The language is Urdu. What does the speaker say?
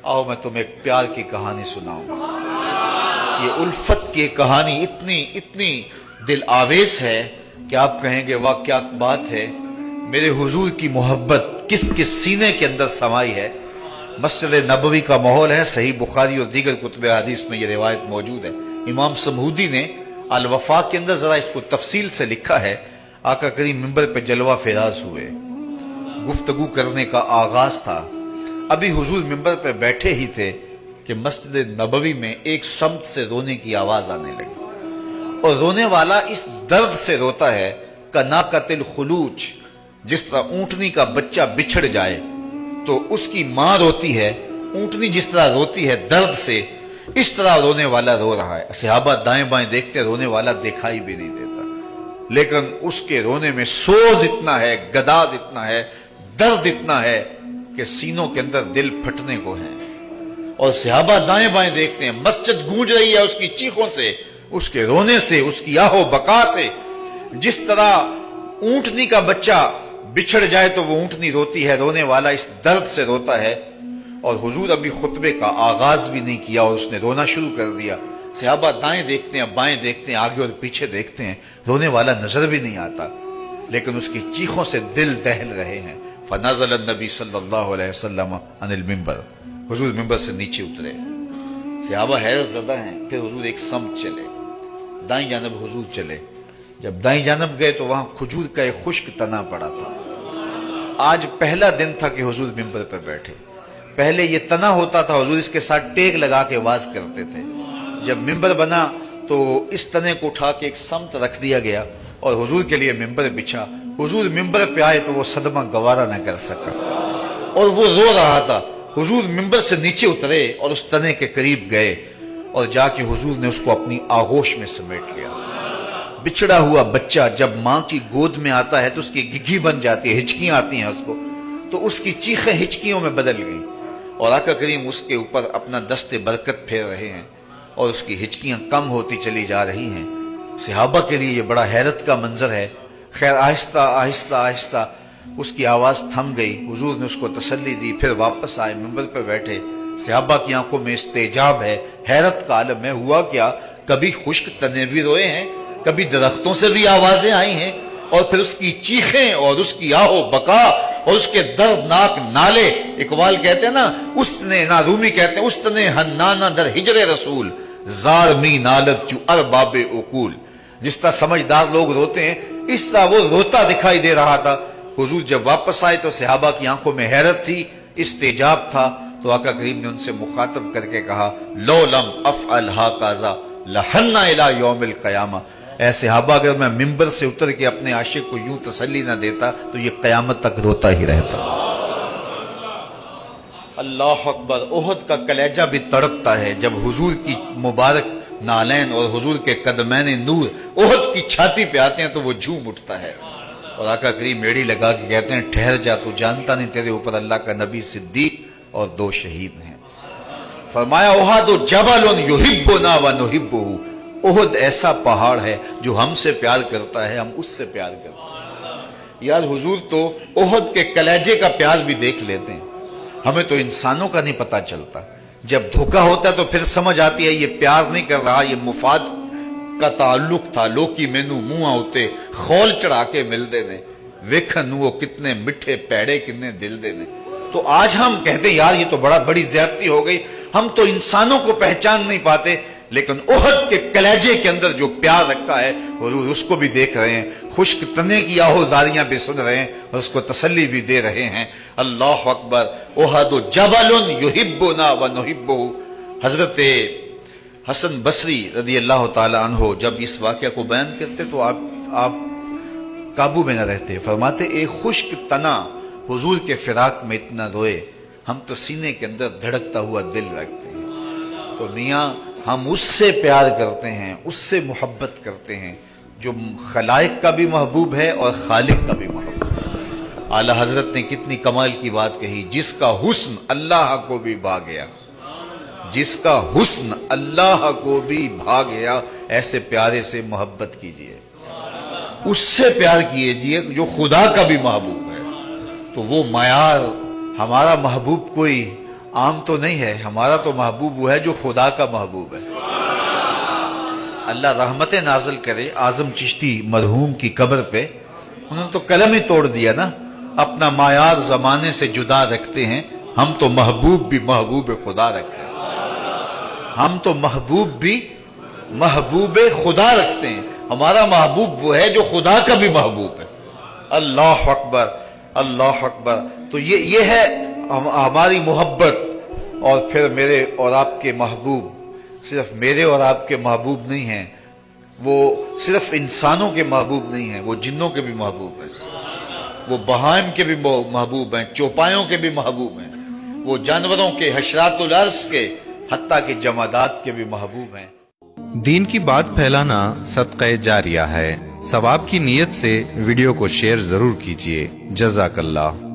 آؤ میں تمہیں ایک پیار کی کہانی سناؤں. یہ الفت کی کہانی اتنی دل آویز ہے کہ آپ کہیں گے واہ کیا بات ہے. میرے حضور کی محبت کس کس سینے کے اندر سمائی ہے. مسجد نبوی کا ماحول ہے. صحیح بخاری اور دیگر کتب حدیث میں یہ روایت موجود ہے. امام سمہودی نے الوفاق کے اندر ذرا اس کو تفصیل سے لکھا ہے. آقا کریم منبر پہ جلوہ فراز ہوئے, گفتگو کرنے کا آغاز تھا. ابھی حضور منبر پہ بیٹھے ہی تھے کہ مسجد نبوی میں ایک سمت سے رونے کی آواز آنے لگی, اور رونے والا اس درد سے روتا ہے کناقۃ الخلوج, جس طرح اونٹنی کا بچہ بچھڑ جائے تو اس کی ماں روتی ہے, اونٹنی جس طرح روتی ہے درد سے, اس طرح رونے والا رو رہا ہے. صحابہ دائیں بائیں دیکھتے, رونے والا دکھائی بھی نہیں دیتا, لیکن اس کے رونے میں سوز اتنا ہے, گداز اتنا ہے, درد اتنا ہے کہ سینوں کے اندر دل پھٹنے کو ہے. اور صحابہ دائیں بائیں دیکھتے ہیں, مسجد گونج رہی ہے اس کی چیخوں سے, اس کے رونے سے, اس کی آہو بکا سے. جس طرح اونٹنی کا بچہ بچھڑ جائے تو وہ اونٹنی روتی ہے, رونے والا اس درد سے روتا ہے. اور حضور ابھی خطبے کا آغاز بھی نہیں کیا اور اس نے رونا شروع کر دیا. صحابہ دائیں دیکھتے ہیں, بائیں دیکھتے ہیں, آگے اور پیچھے دیکھتے ہیں, رونے والا نظر بھی نہیں آتا, لیکن اس کی چیخوں سے دل دہل رہے ہیں. فنزل النبی صلی اللہ علیہ وسلم عن المنبر, حضور منبر سے نیچے اترے. صحابہ حیرت زدہ ہیں. پھر حضور ایک سمت چلے, دائیں جانب حضور چلے. جب دائیں جانب گئے تو وہاں کھجور کا ایک خشک تنا پڑا تھا. آج پہلا دن تھا کہ حضور منبر پر بیٹھے. پہلے یہ تنا ہوتا تھا, حضور اس کے ساتھ ٹیک لگا کے واز کرتے تھے. جب منبر بنا تو اس تنے کو اٹھا کے ایک سمت رکھ دیا گیا اور حضور کے لیے منبر بچھا. حضور منبر پہ آئے تو وہ صدمہ گوارا نہ کر سکا اور وہ رو رہا تھا. حضور منبر سے نیچے اترے اور اس تنے کے قریب گئے اور جا کے حضور نے اس کو اپنی آغوش میں سمیٹ لیا. بچھڑا ہوا بچہ جب ماں کی گود میں آتا ہے تو اس کی گگھی بن جاتی ہے, ہچکیاں آتی ہیں اس کو, تو اس کی چیخیں ہچکیوں میں بدل گئیں اور آقا کریم اس کے اوپر اپنا دست برکت پھیر رہے ہیں اور اس کی ہچکیاں کم ہوتی چلی جا رہی ہیں. صحابہ کے لیے یہ بڑا حیرت کا منظر ہے. خیر آہستہ آہستہ آہستہ اس کی آواز تھم گئی. حضور نے اس کو تسلی دی, پھر واپس آئے, منبر پہ بیٹھے. صحابہ کی آنکھوں میں استعجاب ہے, حیرت کا عالم ہے. ہوا کیا؟ کبھی خشک تنے بھی روئے ہیں, کبھی درختوں سے بھی آوازیں آئی ہیں, اور پھر اس کی چیخیں اور اس کی آہو بکا اور اس کے دردناک نالے. اقبال کہتے ہیں نا, استنے نا رومی کہتے ہیں استنے حنانہ در ہجر رسول زار می نالت چو ارباب عقول. جس طرح سمجھدار لوگ روتے ہیں اس طرح وہ روتا دکھائی دے رہا تھا. حضور جب واپس آئے تو صحابہ کی آنکھوں میں حیرت تھی, استعجاب تھا. تو آقا کریم نے ان سے مخاطب کر کے کہا لو لم افعل ہاکذا لحنا الی یوم القیامہ. اے صحابہ اگر میں منبر سے اتر کے اپنے عاشق کو یوں تسلی نہ دیتا تو یہ قیامت تک روتا ہی رہتا. اللہ اکبر. احد کا کلیجہ بھی تڑپتا ہے جب حضور کی مبارک نالین اور حضور کے قدمین نور احد کی چھاتی پہ آتے ہیں تو وہ جھوم اٹھتا ہے. اور آقا کریم میڑی لگا کے کہتے ہیں ٹھہر جا, تو جانتا نہیں تیرے اوپر اللہ کا نبی صدیق اور 2 شہید ہیں. فرمایا احد جبل یحبنا ونحبہ, احد ایسا پہاڑ ہے جو ہم سے پیار کرتا ہے, ہم اس سے پیار کرتے ہیں. یار حضور تو احد کے کلیجے کا پیار بھی دیکھ لیتے ہیں. ہمیں تو انسانوں کا نہیں پتا چلتا. جب دھوکا ہوتا ہے تو پھر سمجھ آتی ہے یہ پیار نہیں کر رہا, یہ مفاد کا تعلق تھا. لوکی مینو منہ ہوتے خول چڑھا کے ملتے نے, ویکھن وہ کتنے مٹھے پیڑے کتنے دل دے نے. تو آج ہم کہتے ہیں یار یہ تو بڑی زیادتی ہو گئی, ہم تو انسانوں کو پہچان نہیں پاتے, لیکن احد کے کلیجے کے اندر جو پیار رکھا ہے حضور اس کو بھی دیکھ رہے ہیں. خشک تنے کی آہو زاریاں بھی سن رہے ہیں اور اس کو تسلی بھی دے رہے ہیں. اللہ اکبر. احد جبل یحبنا ونحبہ. حضرت حسن بصری رضی اللہ تعالی عنہ جب اس واقعہ کو بیان کرتے تو آپ قابو میں نہ رہتے. فرماتے ایک خشک تنا حضور کے فراق میں اتنا روئے, ہم تو سینے کے اندر دھڑکتا ہوا دل رکھتے ہیں. تو میاں ہم اس سے پیار کرتے ہیں, اس سے محبت کرتے ہیں جو خلائق کا بھی محبوب ہے اور خالق کا بھی محبوب ہے. اعلی حضرت نے کتنی کمال کی بات کہی, جس کا حسن اللہ کو بھی بھا گیا, جس کا حسن اللہ کو بھی بھا گیا, ایسے پیارے سے محبت کیجئے, اس سے پیار کیجئے جو خدا کا بھی محبوب ہے. تو وہ معیار ہمارا محبوب کوئی عام تو نہیں ہے، ہمارا تو محبوب وہ ہے جو خدا کا محبوب ہے۔ اللہ رحمت نازل کرے اعظم چشتی مرحوم کی قبر پہ، انہوں نے تو قلم ہی توڑ دیا نا، اپنا معیار زمانے سے جدا رکھتے ہیں، ہم تو محبوب بھی محبوب خدا رکھتے ہیں، ہم تو محبوب بھی محبوب خدا رکھتے ہیں، ہمارا محبوب وہ ہے جو خدا کا بھی محبوب ہے۔ اللہ اکبر، اللہ اکبر۔ تو یہ ہے ہماری محبت۔ اور پھر میرے اور آپ کے محبوب صرف میرے اور آپ کے محبوب نہیں ہیں، وہ صرف انسانوں کے محبوب نہیں ہیں، وہ جنوں کے بھی محبوب ہیں، وہ بہائم کے بھی محبوب ہیں، چوپایوں کے بھی محبوب ہیں، وہ جانوروں کے، حشرات الارض کے، حتیٰ کہ جمادات کے بھی محبوب ہیں۔ دین کی بات پھیلانا صدقہ جاریہ ہے، ثواب کی نیت سے ویڈیو کو شیئر ضرور کیجیے۔ جزاک اللہ۔